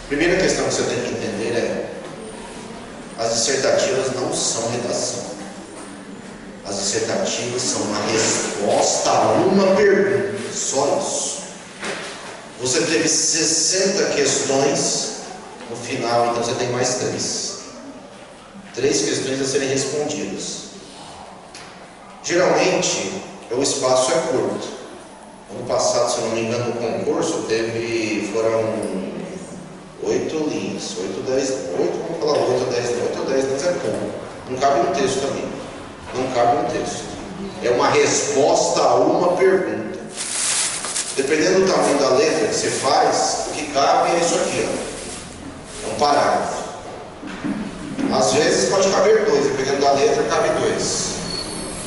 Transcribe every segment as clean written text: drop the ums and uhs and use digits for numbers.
Primeira questão que você tem que entender é: as dissertativas não são redação. As dissertativas são uma resposta a uma pergunta, só isso. Você teve 60 questões, no final, então você tem mais 3. 3 questões a serem respondidas. Geralmente, o espaço é curto. Ano passado, se eu não me engano, no concurso foram 8 linhas, 8, vamos falar 8 ou 10 linhas é pouco. Não cabe no texto também. Não cabe no texto. É uma resposta a uma pergunta. Dependendo do tamanho da letra que você faz, o que cabe é isso aqui, ó. É um parágrafo. Às vezes pode caber 2, dependendo da letra, cabe 2.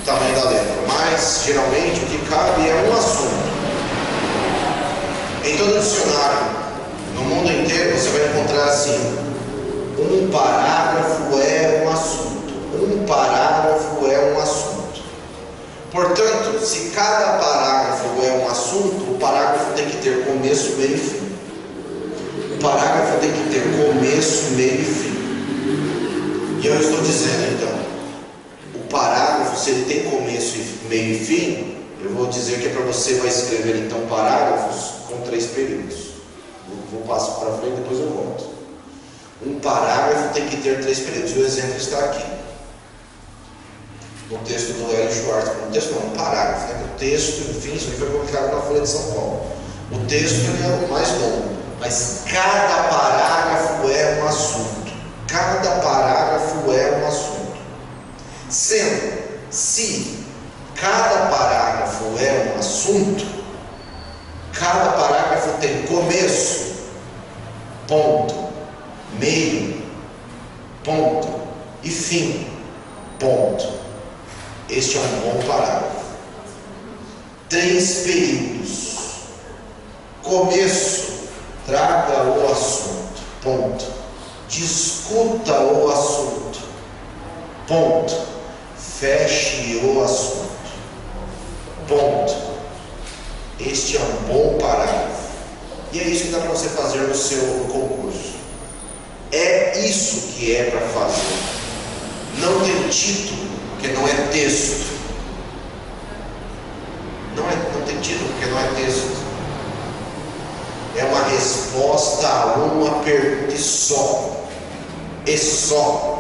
O tamanho da letra. Mas, geralmente, o que cabe é um assunto. Em todo dicionário, no mundo inteiro, você vai encontrar assim: um parágrafo é um assunto. Um parágrafo é um assunto. Portanto, se cada parágrafo é um assunto, o parágrafo tem que ter começo, meio e fim. O parágrafo tem que ter começo, meio e fim. E eu estou dizendo então, o parágrafo, se ele tem começo, meio e fim, eu vou dizer que é para você vai escrever então parágrafos com 3 períodos. Vou passar para frente, depois eu volto. Um parágrafo tem que ter 3 períodos. E o exemplo está aqui. No texto do Hélio Schwartz. No texto não, um parágrafo. Né? O texto, enfim, isso foi publicado na Folha de São Paulo. O texto é o mais longo. Mas cada parágrafo é um assunto. Cada parágrafo é um assunto. Sendo, se cada parágrafo é um assunto, cada parágrafo tem começo, ponto, meio, ponto e fim, ponto. Este é um bom parágrafo. 3 períodos. Começo, traga o assunto, ponto. Discuta o assunto, ponto. Feche o assunto, ponto. Este é um bom parágrafo. E é isso que dá para você fazer no seu concurso. É isso que é para fazer. Não tem título, porque não é texto. Não tem título, porque não é texto. É uma resposta a uma pergunta e só. E só.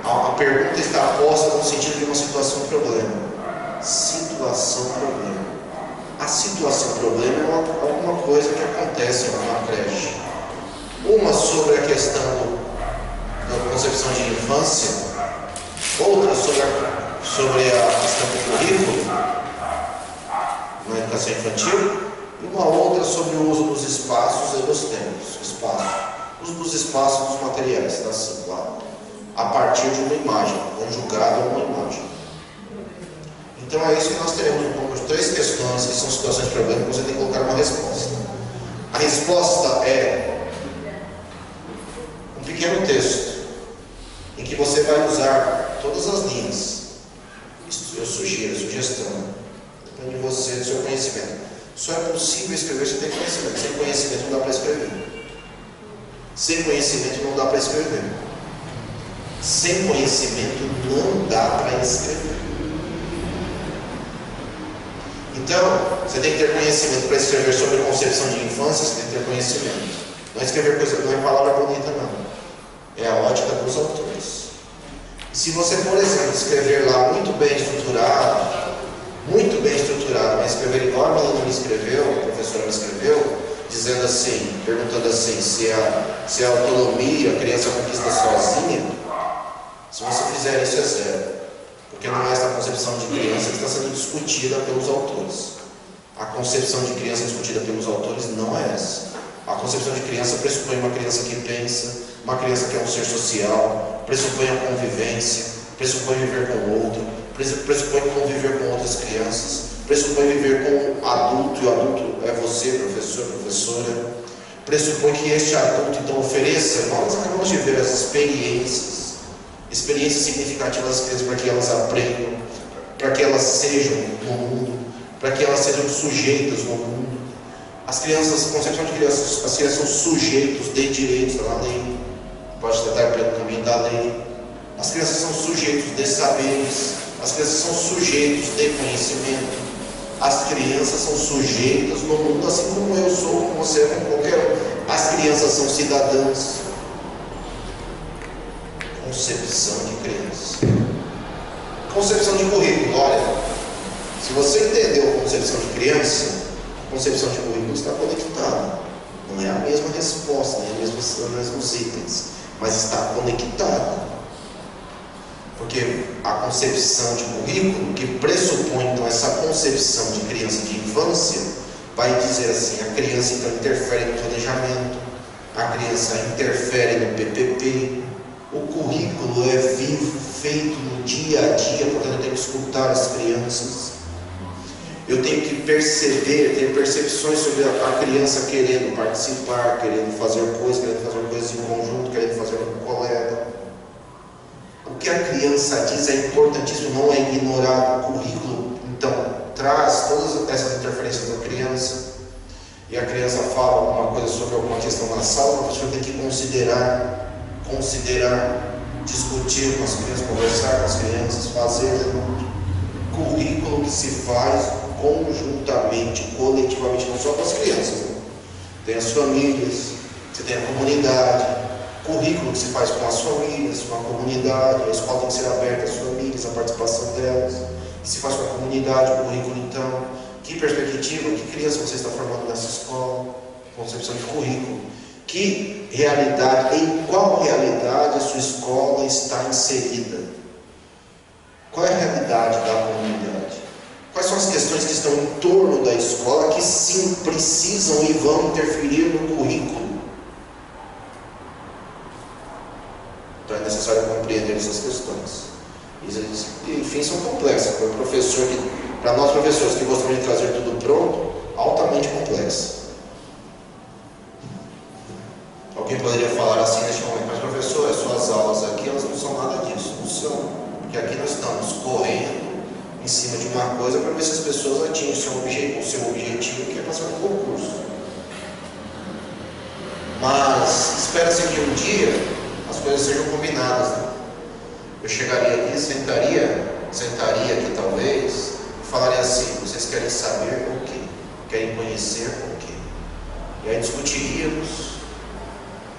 A pergunta está posta no sentido de uma situação-problema. Situação-problema. A situação-problema é alguma coisa que acontece em uma creche. Uma sobre a questão da concepção de infância, outra sobre a questão do currículo na educação infantil, e uma outra sobre o uso dos espaços e dos tempos. Uso dos espaços e dos materiais, está assim, claro, a partir de uma imagem, conjugado a uma imagem. Então é isso que nós teremos no concurso. 3 questões que são situações de problema que você tem que colocar uma resposta. A resposta é um pequeno texto em que você vai usar todas as linhas. Eu sugiro, sugestão, depende de você, do seu conhecimento. Só é possível escrever se tem conhecimento. Sem conhecimento não dá para escrever. Sem conhecimento não dá para escrever. Sem conhecimento não dá para escrever. Então, você tem que ter conhecimento para escrever sobre concepção de infância. Você tem que ter conhecimento. Não é escrever coisa, não é palavra bonita, não. É a ótica dos autores. Se você, por exemplo, escrever lá muito bem estruturado, mas escrever igual a menina me escreveu, a professora me escreveu, dizendo assim, perguntando assim, se a autonomia a criança conquista sozinha, se você fizer isso é 0. Porque não é essa concepção de criança que está sendo discutida pelos autores. A concepção de criança discutida pelos autores não é essa. A concepção de criança pressupõe uma criança que pensa, uma criança que é um ser social, pressupõe a convivência, pressupõe viver com o outro, pressupõe conviver com outras crianças, pressupõe viver com um adulto, e o adulto é você, professor, professora, pressupõe que este adulto então ofereça, nós acabamos de ver as experiências significativas das crianças para que elas aprendam, para que elas sejam no mundo, para que elas sejam sujeitas no mundo. As crianças, concepção de crianças, as crianças são sujeitos de direitos da lei, pode tratar pelo caminho da lei. As crianças são sujeitos de saberes, as crianças são sujeitos de conhecimento. As crianças são sujeitas no mundo, assim como eu sou, como você é, como qualquer um. As crianças são cidadãs. Concepção de criança. Concepção de currículo. Olha, se você entendeu a concepção de criança, a concepção de currículo está conectada. Não é a mesma resposta, não é os mesmos itens, mas está conectada. Porque a concepção de currículo, que pressupõe então essa concepção de criança, de infância, vai dizer assim: a criança então interfere no planejamento, a criança interfere no PPP, o currículo é vivo, feito no dia a dia, portanto eu tenho que escutar as crianças, eu tenho que perceber, ter percepções sobre a criança querendo participar, querendo fazer coisas em conjunto, querendo fazer com o colega. O que a criança diz é importantíssimo, não é ignorado. O currículo, então, traz todas essas interferências da criança. E a criança fala alguma coisa sobre alguma questão na sala, o professor tem que considerar, discutir com as crianças, conversar com as crianças, fazer currículo que se faz conjuntamente, coletivamente, não só com as crianças, né? Tem as famílias, você tem a comunidade. Currículo que se faz com as famílias, com a comunidade. A escola tem que ser aberta às famílias, a participação delas. Que se faz com a comunidade, o currículo então. Que perspectiva, que criança você está formando nessa escola? Concepção de currículo. Que realidade, em qual realidade a sua escola está inserida? Qual é a realidade da comunidade? Quais são as questões que estão em torno da escola que sim precisam e vão interferir no currículo? Então é necessário compreender essas questões. E, enfim, são complexas. Para nós professores que gostamos de trazer tudo pronto, altamente complexa. Alguém poderia falar assim neste momento: mas professor, as suas aulas aqui elas não são nada disso. Não são. Porque aqui nós estamos correndo em cima de uma coisa para ver se as pessoas atingem o seu objetivo, que é passar no concurso. Mas espera-se que um dia as coisas sejam combinadas, né? Eu chegaria aqui, sentaria aqui talvez, e falaria assim: vocês querem saber o quê? Querem conhecer o quê? E aí discutiríamos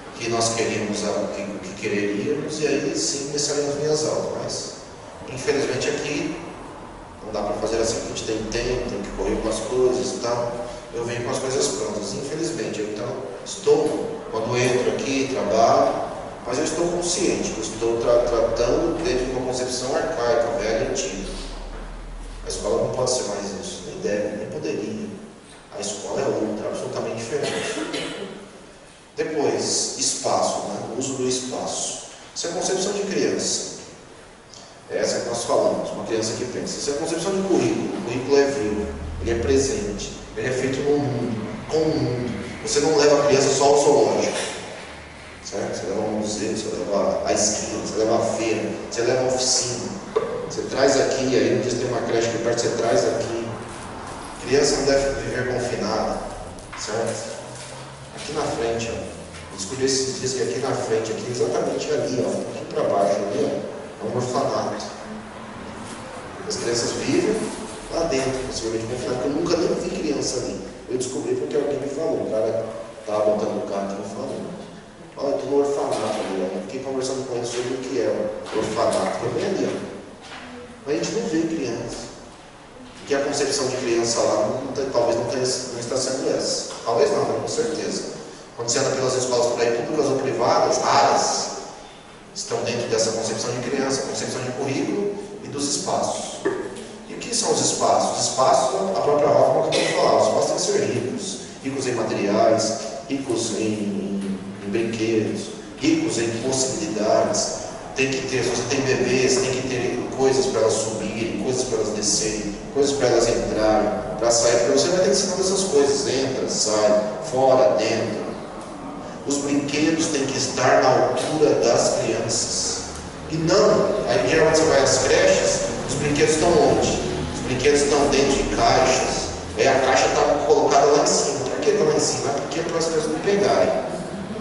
o que nós queríamos, o que quereríamos, e aí sim começaríamos minhas aulas. Mas infelizmente aqui não dá para fazer assim, porque a gente tem tempo, tem que correr com as coisas e tal. Eu venho com as coisas prontas, infelizmente. Eu, então quando entro aqui, trabalho, mas eu estou consciente, eu estou tratando dentro de uma concepção arcaica, velha e antiga. A escola não pode ser mais isso, nem deve, nem poderia. A escola é outra, absolutamente diferente. Depois, espaço, né? O uso do espaço. Isso é concepção de criança. É essa que nós falamos, uma criança que pensa. Isso é concepção de currículo. O currículo é vivo, ele é presente, ele é feito no mundo, com o mundo. Você não leva a criança só ao zoológico. Certo? Você leva ao museu, você leva à esquina, você leva à feira, você leva à oficina. Você traz aqui, aí um dia tem uma creche aqui perto, você traz aqui. Criança não deve viver confinada, certo? Aqui na frente, ó. Eu descobri esses dias que aqui na frente, aqui exatamente ali, ó, aqui para baixo, ali, ó, é um orfanato. As crianças vivem lá dentro, possivelmente confinado, porque eu nunca nem vi criança ali. Eu descobri porque alguém me falou, o cara estava botando o carro e me falou. Olha, eu estou no orfanato ali, ó. Eu fiquei conversando com ele sobre o que é o orfanato, que é bem ali, ó. Mas a gente não vê criança. Porque a concepção de criança lá talvez não está sendo essa. Talvez não, né? Com certeza. Quando você anda pelas escolas por aí, públicas ou privadas, áreas estão dentro dessa concepção de criança, concepção de currículo e dos espaços. E o que são os espaços? Os espaços, a própria Hoffman que eu vou falar, os espaços têm que ser ricos. Ricos em materiais, ricos em brinquedos, ricos em possibilidades. Tem que ter, se você tem bebês, tem que ter coisas para elas subirem, coisas para elas descerem, coisas para elas entrarem, para sair, porque você vai ter que ensinar essas coisas, entra, sai, fora, dentro. Os brinquedos têm que estar na altura das crianças. E não, aí geralmente você vai às creches, os brinquedos estão onde? Os brinquedos estão dentro de caixas, aí a caixa está colocada lá em cima. Para que está lá em cima? Porque é para as crianças não pegarem.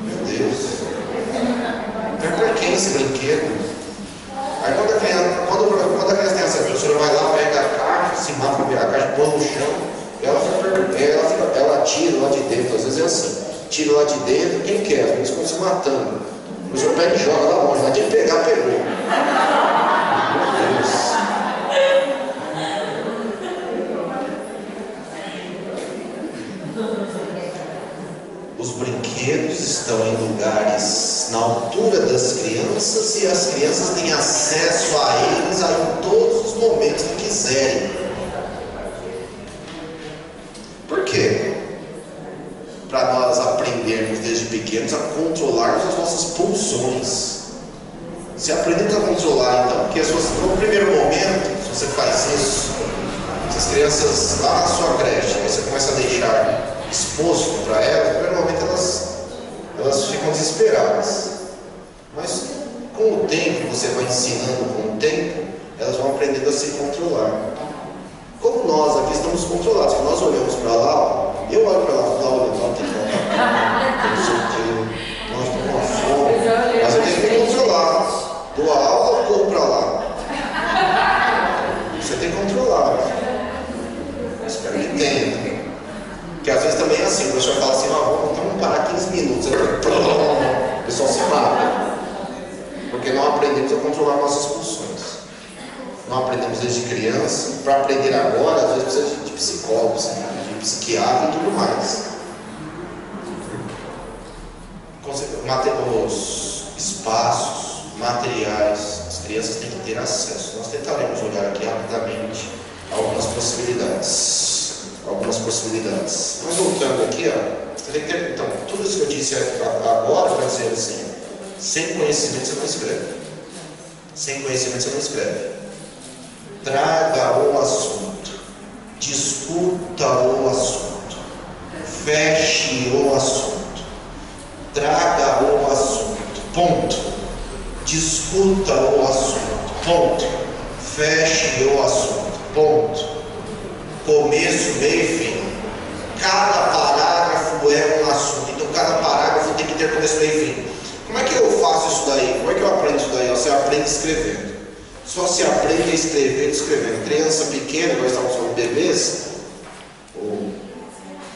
Meu Deus. Para quem esse brinquedo? Aí quando a criança tem essa, a professora vai lá, pega a caixa, se mata para pegar a caixa, põe no chão, ela tira lá de dentro, às vezes é assim, tira lá de dentro, quem quer, eles ficam se matando. A professora pega e joga lá longe, lá quem pegar, pegou. Meu Deus. Os brinquedos estão em lugares na altura das crianças e as crianças têm acesso a eles em todos os momentos que quiserem. Por quê? Para nós aprendermos desde pequenos a controlarmos as nossas pulsões. Se aprendemos a controlar, então, porque no primeiro momento, se você faz isso, se as crianças lá na sua creche, você começa a deixar exposto para elas, no primeiro momento elas ficam desesperadas. Mas com o tempo, você vai ensinando com o tempo, elas vão aprendendo a se controlar. Como nós aqui estamos controlados, nós olhamos para lá, eu olho para lá, não tem que não sei o que, nós estamos com uma fome, mas eu tenho que me controlar. Dou a aula ou corro para lá? Você tem que controlar. Eu espero que tenha. Porque às vezes também é assim, o professor fala assim, vamos parar 15 minutos, o pessoal se mata. Porque não aprendemos a controlar nossas funções. Não aprendemos desde criança. Para aprender agora, às vezes precisa de psicólogo, de psiquiatra e tudo mais. Os espaços, materiais, as crianças têm que ter acesso. Nós tentaremos olhar aqui rapidamente algumas possibilidades. Mas voltando aqui, você tem que ter, então, tudo isso que eu disse agora para dizer assim, sem conhecimento você não escreve. Sem conhecimento você não escreve. Traga o assunto, discuta o assunto, feche o assunto, traga o assunto, ponto. Discuta o assunto, ponto. Feche o assunto, ponto. Começo, meio e fim. Cada parágrafo é um assunto. Então cada parágrafo tem que ter começo, meio e fim. Como é que eu faço isso daí? Como é que eu aprendo isso daí? Você aprende escrevendo. Só se aprende a escrever escrevendo. Criança pequena, nós estamos falando bebês, ou um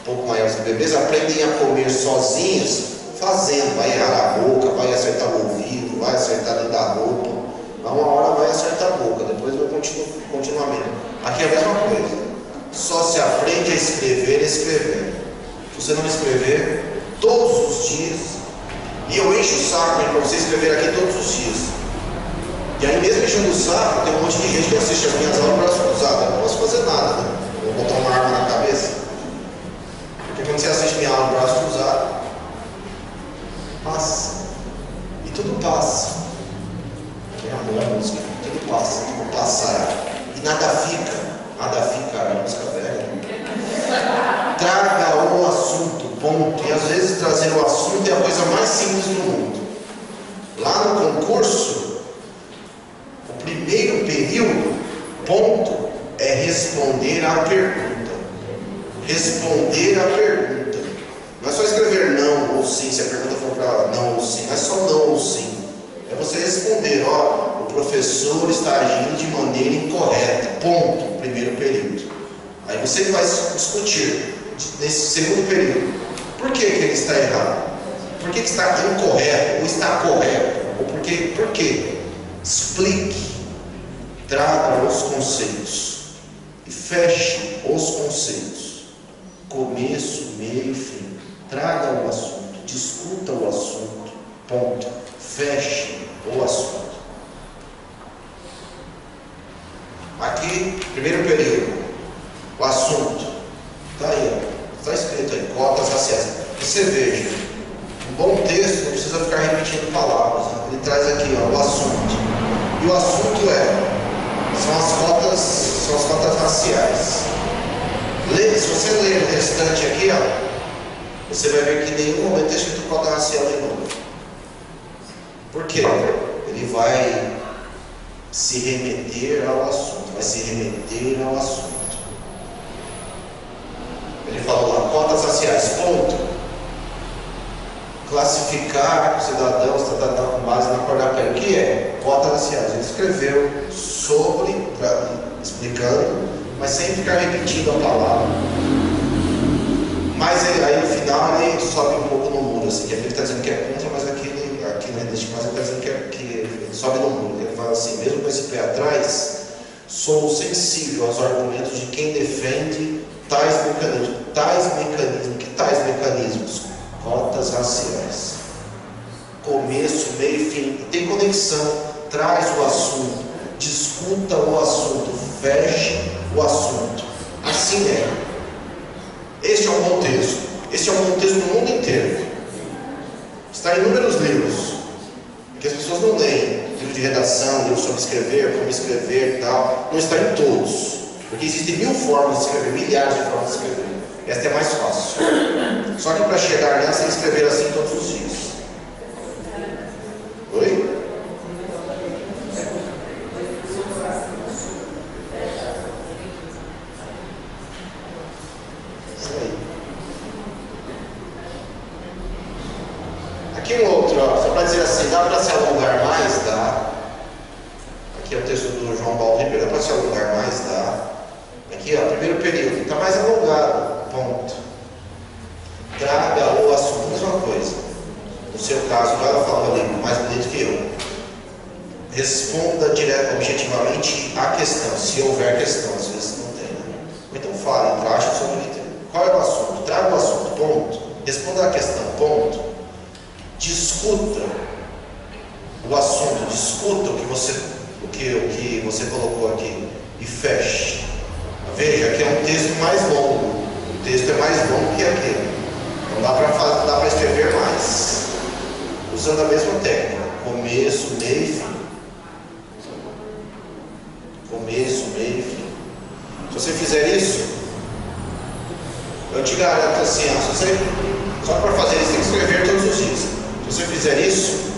pouco maiores que bebês, aprendem a comer sozinhos, fazendo. Vai errar a boca, vai acertar o ouvido, vai acertar dentro da roupa. Uma hora vai acertar a boca, depois vai continuamente. Aqui é a mesma coisa. Só se aprende a escrever escrevendo. Se você não escrever todos os dias, e eu encho o saco para você escrever aqui todos os dias. E aí mesmo enchendo o saco, tem um monte de gente que assiste as minhas aulas braço cruzado. Eu não posso fazer nada, né? Eu vou botar uma arma na cabeça. Porque quando você assiste minha aula braço cruzado, passa. E tudo passa. Tem amor a música, tudo passa, tudo passará. E nada fica. Nada fica, a música velha. Traga o assunto, ponto. E às vezes trazer o assunto é a coisa mais simples do mundo. Lá no concurso, o primeiro período, ponto, é responder à pergunta. Responder à pergunta. Não é só escrever não ou sim, se a pergunta for para não ou sim. Não é só não ou sim. É você responder, o professor está agindo de maneira incorreta, ponto, primeiro período. Aí você vai discutir nesse segundo período, por que ele está errado? Por que está incorreto? Ou está correto? Ou por quê? Explique, traga os conceitos e feche os conceitos, começo, meio e fim. Traga o assunto, discuta o assunto, ponto. Feche o assunto. Aqui, primeiro período, o assunto. Está aí, está escrito aí, cotas raciais. E você veja, um bom texto não precisa ficar repetindo palavras. Né? Ele traz aqui o assunto. E o assunto são as cotas raciais. Se você ler o restante aqui, você vai ver que em nenhum momento está escrito cota racial de novo. Por quê? Ele vai se remeter ao assunto. Ele falou lá, cotas raciais, classificar cidadãos com base na cor da pele. O que é? Cotas raciais. Ele escreveu sobre, explicando, mas sem ficar repetindo a palavra. Mas aí no final ele sobe um pouco no muro, assim, que ele está dizendo que é contra, mas aqui neste caso ele está dizendo que ele sobe no muro. Ele fala assim: mesmo com esse pé atrás, sou sensível aos argumentos de quem defende tais mecanismos. Que tais mecanismos? Cotas raciais. Começo, meio e fim. Tem conexão. Traz o assunto. Discuta o assunto. Feche o assunto. Assim é. Este é um bom texto. Este é um bom texto no mundo inteiro. Está em inúmeros livros. Que as pessoas não leem. Livro de redação, livro sobre escrever, como escrever e tal. Não está em todos. Porque existem 1000 formas de escrever, milhares de formas de escrever. Esta é mais fácil. Só que para chegar nessa, tem que escrever assim todos os dias. Oi? Isso aí. Aqui um outro, ó, só para dizer assim, dá para se alongar mais? Dá. Aqui é o texto do João Paulo Ribeiro, dá para se alongar mais? Dá. Aqui, ó, primeiro período, está mais alongado, ponto. Traga o assunto, a mesma coisa. No seu caso, ela falou ali, mais bonito que eu. Responda direto, objetivamente a questão, se houver questão, às vezes não tem. Né? Ou então fale, encaixe sobre qual é o assunto, traga o assunto, ponto. Responda a questão, ponto. Discuta o assunto, discuta o que você colocou aqui e feche. Veja que é um texto mais longo. O texto é mais longo que aquele. Então dá para escrever mais. Usando a mesma técnica. Começo, meio e fim. Começo, meio e fim. Se você fizer isso, eu te garanto assim, só para fazer isso tem que escrever todos os dias. Se você fizer isso,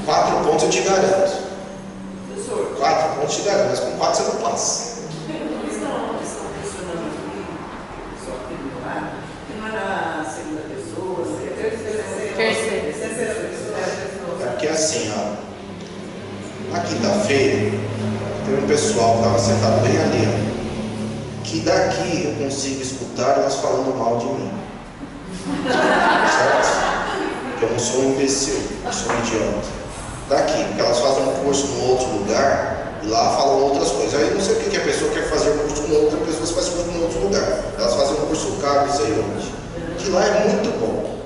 4 pontos eu te garanto. 4 pontos eu te garanto, mas com 4 você não passa. Aqui é assim, ó. Na quinta-feira, tem um pessoal que estava sentado bem ali, ó, que daqui eu consigo escutar elas falando mal de mim. Certo? Porque eu não sou um imbecil, eu sou um idiota. Daqui, porque elas fazem um curso em outro lugar e lá falam outras coisas. Aí eu não sei o que a pessoa quer fazer um curso com outra pessoa, faz curso em outro lugar. Elas fazem um curso caro, isso aí hoje. Que lá é muito bom.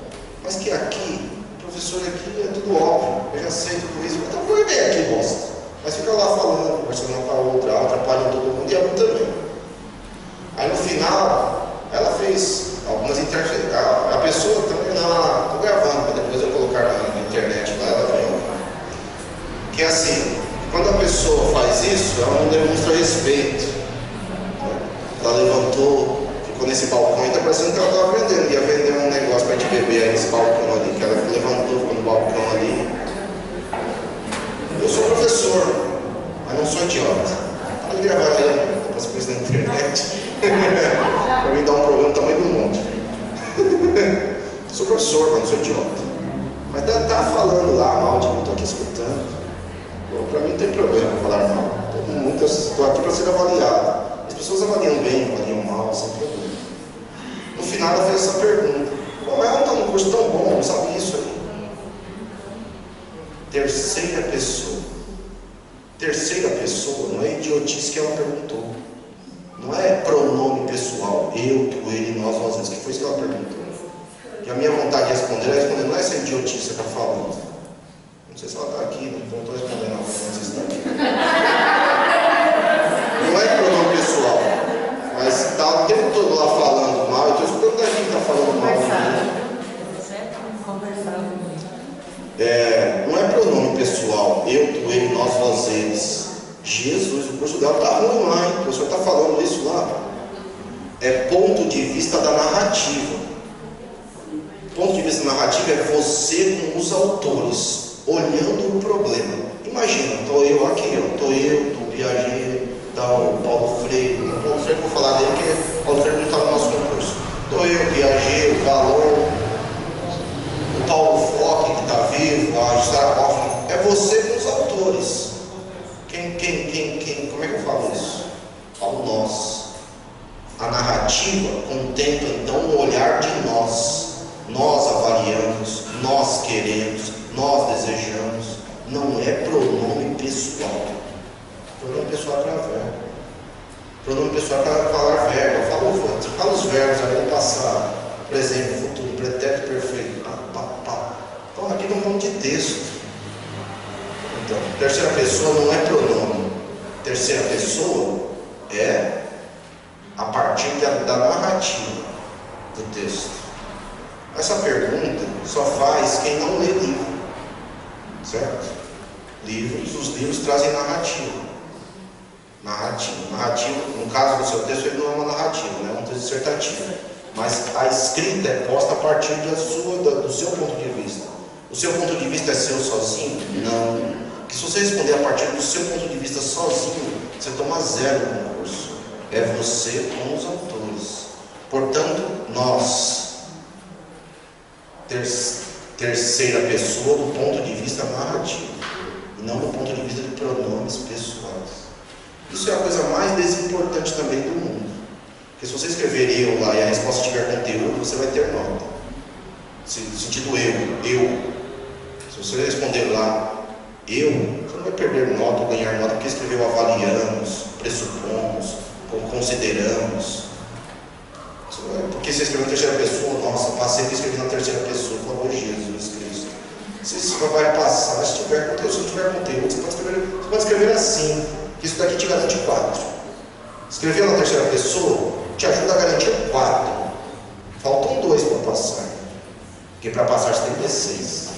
Mas que aqui, o professor aqui é tudo óbvio, eu já sei tudo isso, então por que aqui bosta? Mas fica lá falando, conversando com a outra, atrapalhando todo mundo e a mim também. Aí no final, ela fez algumas interferências. A pessoa também lá, estou gravando, para depois eu colocar na internet lá, ela vem. Que é assim, quando a pessoa faz isso, ela não demonstra respeito. Ela levantou, ficou nesse balcão e está parecendo que ela estava vendendo. Ia vender um negócio para a gente beber aí nesse balcão ali. Que ela levantou, ficou no balcão ali. Eu sou professor, mas não sou idiota. Pode gravar aí as coisas na internet. Para mim dar um problema do tamanho do mundo. Sou professor, mas não sou idiota. Mas tá falando lá mal de mim, estou aqui escutando. Para mim não tem problema falar mal. Estou aqui para ser avaliado. As pessoas avaliam bem, avaliam mal, sem problema. No final ela fez essa pergunta. Mas ela não está num curso tão bom, não sabe isso aí. Terceira pessoa. Terceira pessoa, não é idiotice que ela perguntou. Não é pronome pessoal, eu, tu, ele, nós, vezes. Que foi isso que ela perguntou. E a minha vontade de responder é responder, não é essa idiotice que você está falando. Não sei se ela está aqui, né? Então não estou respondendo não, não sei se está aqui. Não é pronome pessoal, mas está o tempo todo lá falando mal, eu estou escutando daqui que está falando mal. Não é pronome pessoal, eu, tu, ele, nós, eles. Jesus, o curso dela está ruim lá, hein? O professor está falando isso lá. É ponto de vista da narrativa. Ponto de vista narrativo é você com os autores, olhando o problema. Imagina, estou eu aqui, estou eu, do Piaget, está o Paulo Freire. O Paulo Freire, vou falar dele, porque o Paulo Freire não está no nosso concurso. Estou eu, Piaget, o Valon, é você com os autores. Como é que eu falo isso? Falo nós. A narrativa contempla então o olhar de nós. Nós avaliamos, nós queremos, nós desejamos. Não é pronome pessoal. Pronome pessoal é para verbo. Pronome pessoal é para falar verbo. Você fala os verbos ali no passado, presente, futuro, pretérito perfeito. Então aqui não vamos de texto. Então, terceira pessoa não é pronome. Terceira pessoa é a partir da narrativa do texto. Essa pergunta só faz quem não lê livro, certo? Os livros trazem narrativa. Narrativa, no caso do seu texto, ele não é uma narrativa, é um texto dissertativo. Mas a escrita é posta a partir do seu ponto de vista. O seu ponto de vista é seu sozinho? Não. Porque se você responder a partir do seu ponto de vista sozinho, você toma 0 no concurso. É você com os autores. Portanto, nós, terceira pessoa do ponto de vista narrativo, e não do ponto de vista de pronomes pessoais. Isso é a coisa mais desimportante também do mundo. Porque se você escrever eu lá e a resposta tiver conteúdo, você vai ter nota. No sentido eu. Se você responder lá eu, você não vai perder nota ou ganhar nota porque escreveu avaliamos, pressupomos, consideramos. Porque você escreveu na terceira pessoa, nossa, passei que escrevi na terceira pessoa, por favor, Jesus Cristo. Você vai passar, se tiver conteúdo, se não tiver conteúdo, você pode escrever assim, que isso daqui te garante 4. Escreveu na terceira pessoa, te ajuda a garantir 4. Faltam 2 para passar. Porque para passar você tem 16.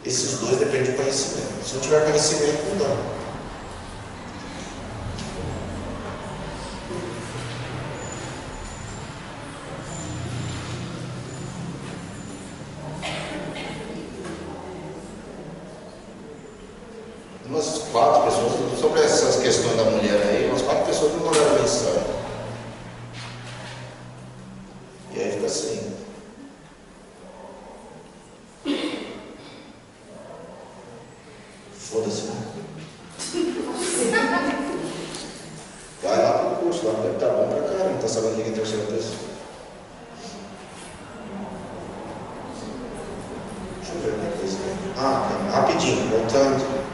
Esses 2 dependem do conhecimento. Se não tiver conhecimento, não dá. Umas 4 pessoas, sobre essas questões da mulher aí, umas 4 pessoas me mandaram mensagem. E aí fica assim. Foda-se, né? Vai lá pro curso, lá deve estar bom pra caramba, não tá sabendo que é terceira pessoa. Deixa eu ver o que é isso aqui. Rapidinho, voltando.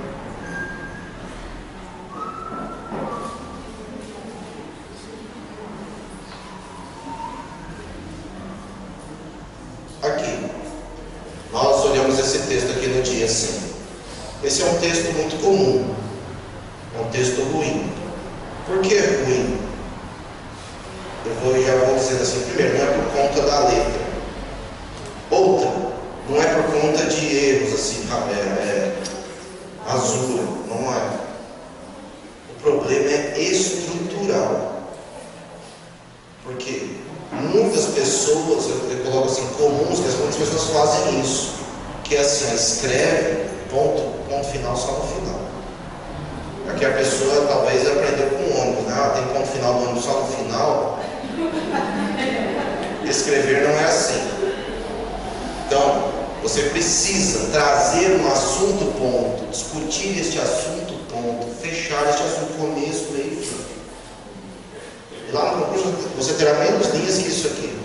Aqui, nós olhamos esse texto aqui no dia 5. Esse é um texto muito comum, é um texto ruim. Por que é ruim? Já vou dizendo assim, primeiro, não é por conta da letra. Outra, não é por conta de erros, assim, rasura, não é. O problema é estrutural. Porque muitas pessoas, eu coloco assim, comuns, que muitas pessoas fazem isso. Que é assim, escreve, ponto final só no final. Aqui a pessoa talvez aprendeu com o ônibus, né? Tem ponto final do ônibus só no final. Escrever não é assim. Então, você precisa trazer um assunto ponto, discutir este assunto ponto, fechar este assunto começo, meio e fim. E lá no concurso você terá menos linhas que isso aqui.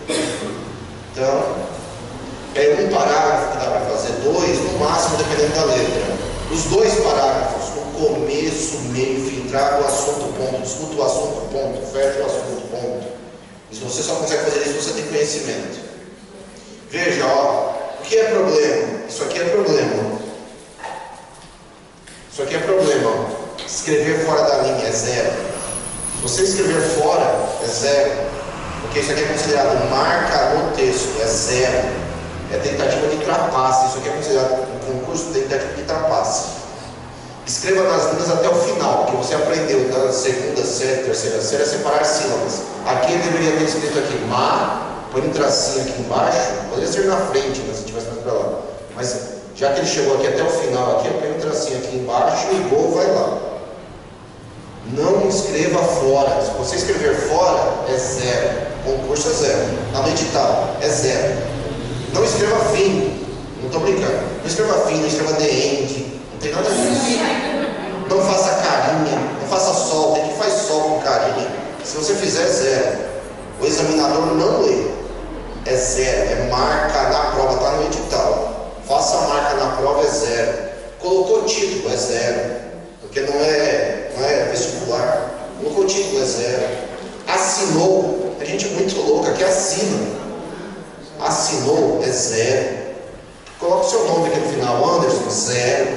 Então, é um parágrafo que dá para fazer, 2, no máximo, dependendo da letra. Os 2 parágrafos, no começo, meio e fim, traga o assunto ponto, discuta o assunto ponto, fecha o assunto ponto. E você só consegue fazer isso se você tem conhecimento. Veja, ó, o que é problema? Isso aqui é problema. Isso aqui é problema. Ó. Escrever fora da linha é 0. Se você escrever fora, é 0. Porque isso aqui é considerado marca no texto, é 0. É tentativa de trapace. Isso aqui é considerado um concurso de tentativa de trapace. Escreva nas linhas até o final, porque você aprendeu da segunda série, terceira série a separar sílabas. Aqui ele deveria ter escrito aqui põe um tracinho aqui embaixo, poderia ser na frente, né, se tivesse mais para lá. Mas já que ele chegou aqui até o final, aqui, põe um tracinho aqui embaixo e o vai lá. Não escreva fora. Se você escrever fora, é 0. Concurso é 0. No edital, é 0. Não escreva fim. Não estou brincando. Não escreva fim, não escreva the end. Não tem nada disso. Não faça carinha, não faça sol. Tem que faz sol com carinha. Se você fizer, zero. O examinador não lê. É zero. É marca na prova, está no edital. Faça a marca na prova, é zero. Colocou título, é zero. Porque não é vestibular. Colocou título, é zero. Assinou. Tem gente muito louca que assina. Assinou, é zero. Coloca o seu nome aqui no final, Anderson, zero.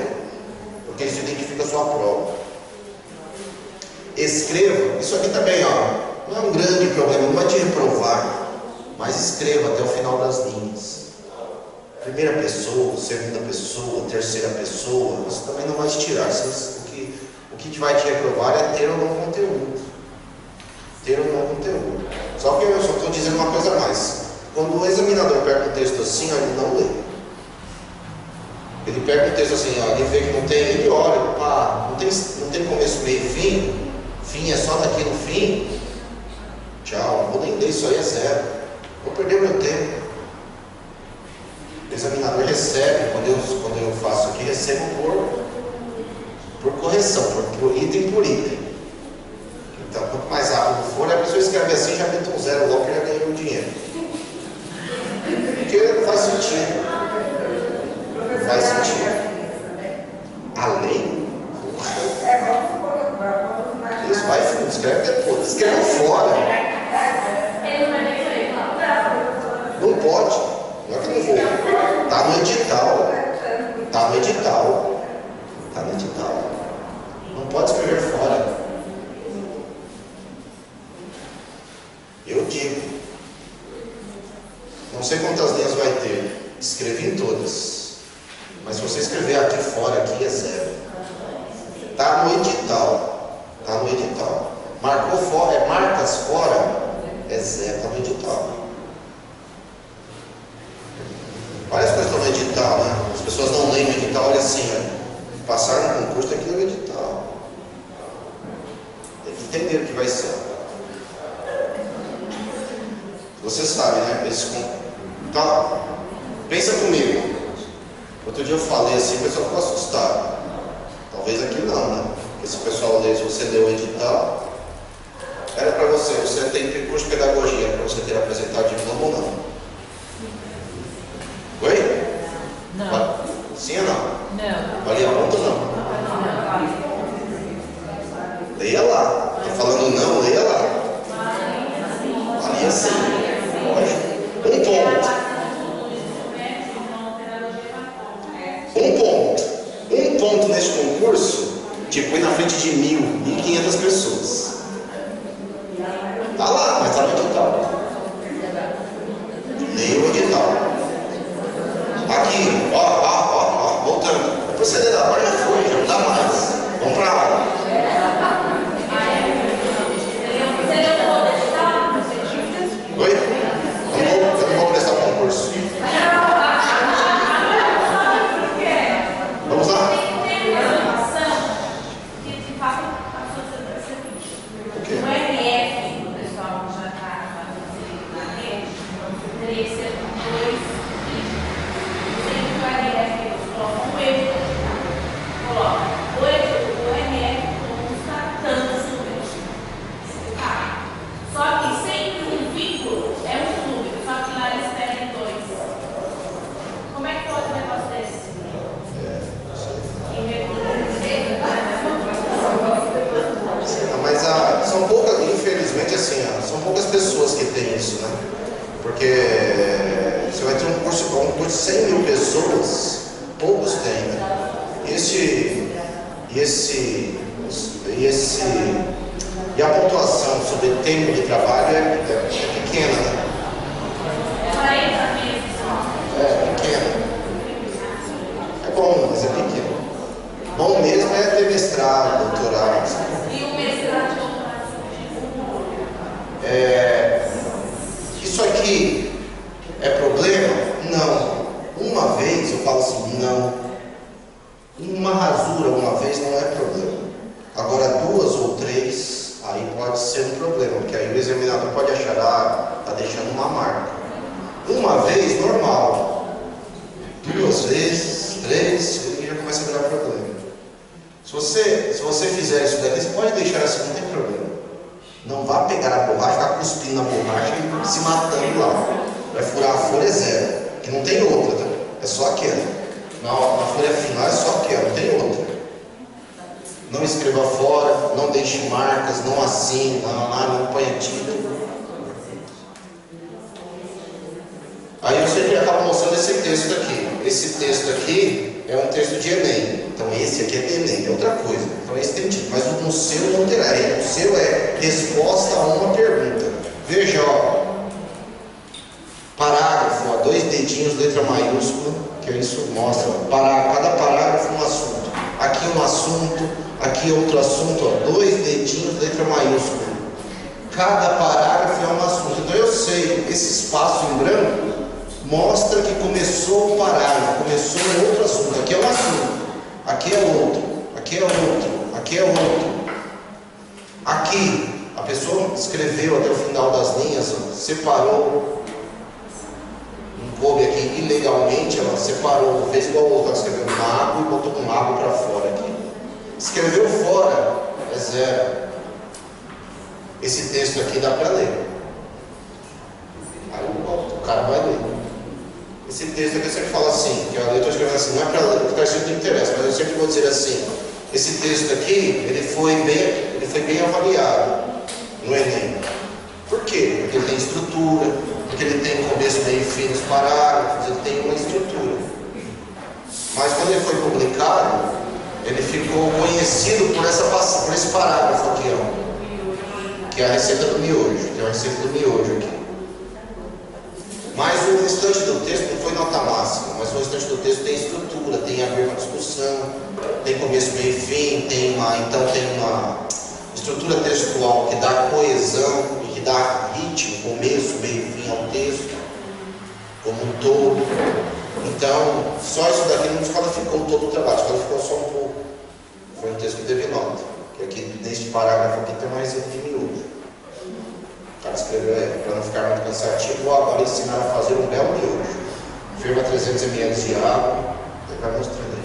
Porque isso identifica a sua prova. Escreva, isso aqui também, ó, não é um grande problema, não vai te reprovar, mas escreva até o final das linhas. Primeira pessoa, segunda pessoa, terceira pessoa, isso também não vai te tirar. O que vai te reprovar é ter ou não conteúdo. Ter ou não conteúdo. Só que eu só estou dizendo uma coisa a mais. Quando o examinador pega um texto assim, ele não lê. Ele pega um texto assim, ó, ele vê que não tem, ele olha, pá, não tem começo, meio e fim. Fim é só daqui no fim. Tchau, não vou nem ler, isso aí é zero. Vou perder meu tempo. O examinador recebe, quando eu faço aqui, recebo por correção, por item por item. Então, quanto mais rápido for, a pessoa escreve assim, já mete um zero logo que já ganhou o dinheiro. Porque não faz sentido. Não faz sentido. A lei? Isso, vai fundo, escreve depois. Escreve fora. Não pode. Não é que não vou. Está no edital. Está no edital. Está no edital. Não pode escrever fora. Eu digo. Não sei quantas linhas vai ter. Escrevi em todas. Mas se você escrever aqui fora, aqui é zero. Está no edital. Está no edital. Marcou fora, marcas fora, é zero, está no edital. Várias coisas estão no edital, né? As pessoas não leem o edital, olha assim, ó, passaram no concurso, tem que ler o edital. Tem que entender o que vai ser. Você sabe, né? Então, pensa comigo. Outro dia eu falei assim, o pessoal ficou assustado. Talvez aqui não, né? Porque se o pessoal lê, se você lê o edital, era para você tem curso de pedagogia, para você ter apresentado diploma ou não? Oi? Não. Sim ou não? Não. Valia ponto ou não? Leia lá. Estou falando não, leia lá. Valia sim. Lógico. Um ponto neste concurso te põe na frente de 1.500 pessoas. Tá lá, mas tá no edital. Leia o edital. Aqui, ó, voltando. O proceder da hora já foi, já não dá mais. Vamos para a aula. Oi? Eu não vou prestar concurso. Vamos lá? O quê? O RF, o pessoal já está fazendo na rede, teria que ser 2 sempre o RF, eles colocam o erro. Coloca o RF consta tantos números. Só que sempre um vínculo é um número, só que lá eles pedem 2. Como é que pode um negócio desse? Mas são poucas, infelizmente, assim, são poucas pessoas que têm isso, né? Porque você vai ter um curso de 100 mil pessoas, poucos têm, né? E a pontuação sobre tempo de trabalho é pequena, né? É pequena. É bom, mas é pequeno. Bom mesmo é ter mestrado, doutorado. E o mestrado de doutorado? Isso aqui é problema? Não. Uma vez eu falo assim, não. Uma rasura uma vez não é problema. Agora 2 ou 3, aí pode ser um problema, porque aí o examinador pode achar, está deixando uma marca. Uma vez, normal. 2, 2 vezes, 3, e já começa a virar problema. Se você fizer isso daqui, você pode deixar assim, não tem problema. Não vá pegar a borracha, ficar cuspindo na borracha e se matando lá. Vai furar a folha zero, que não tem outra, tá? É só aquela. Na folha final é só aquela, não tem outra. Não escreva fora, não deixe marcas, não assine, não ponha título. Aí eu sempre acabo mostrando esse texto aqui. Esse texto aqui é um texto de Enem. Então esse aqui é de Enem, é outra coisa. Então esse tem título, mas no seu não terá. O seu é resposta a uma pergunta. Veja, ó. Parágrafo, ó, 2 dedinhos, letra maiúscula, que isso mostra. Cada parágrafo um assunto. Aqui um assunto, aqui outro assunto, ó, 2 dedinhos, letra maiúscula. Cada parágrafo é um assunto. Então eu sei, esse espaço em branco mostra que começou um parágrafo, começou outro assunto. Aqui é um assunto, aqui é outro, aqui é outro, aqui é outro. Aqui, a pessoa escreveu até o final das linhas, ó, separou, não coube aqui ilegalmente, ela separou, fez igual o outro, ela escreveu um água e botou um água para fora aqui. Escreveu fora, é 0. Esse texto aqui dá para ler. Aí o cara vai ler. Esse texto aqui eu sempre falo assim, que eu estou escrevendo assim, não é para ler, porque está escrito não interessa, mas eu sempre vou dizer assim, esse texto aqui, ele foi bem avaliado no Enem. Por quê? Porque ele tem estrutura, porque ele tem começo, meio e fim nos parágrafos, ele tem uma estrutura. Mas quando ele foi publicado, ele ficou conhecido por esse parágrafo aqui, ó, que é a receita do miojo, que é a receita do miojo aqui. Mas o restante do texto não foi nota máxima, mas o restante do texto tem estrutura, tem a ver com a discussão, tem começo, meio e fim, tem uma estrutura textual que dá coesão e que dá ritmo, começo, meio e fim ao texto, como um todo. Então, só isso daqui não desqualificou todo o trabalho, desqualificou só um pouco. Foi um texto que teve nota, que aqui neste parágrafo aqui tem uma receita de miojo. O cara escreveu aí, para não ficar muito cansativo, vou agora ensinar a fazer um belo miojo. Ferva 300 ml de água, ele vai mostrando.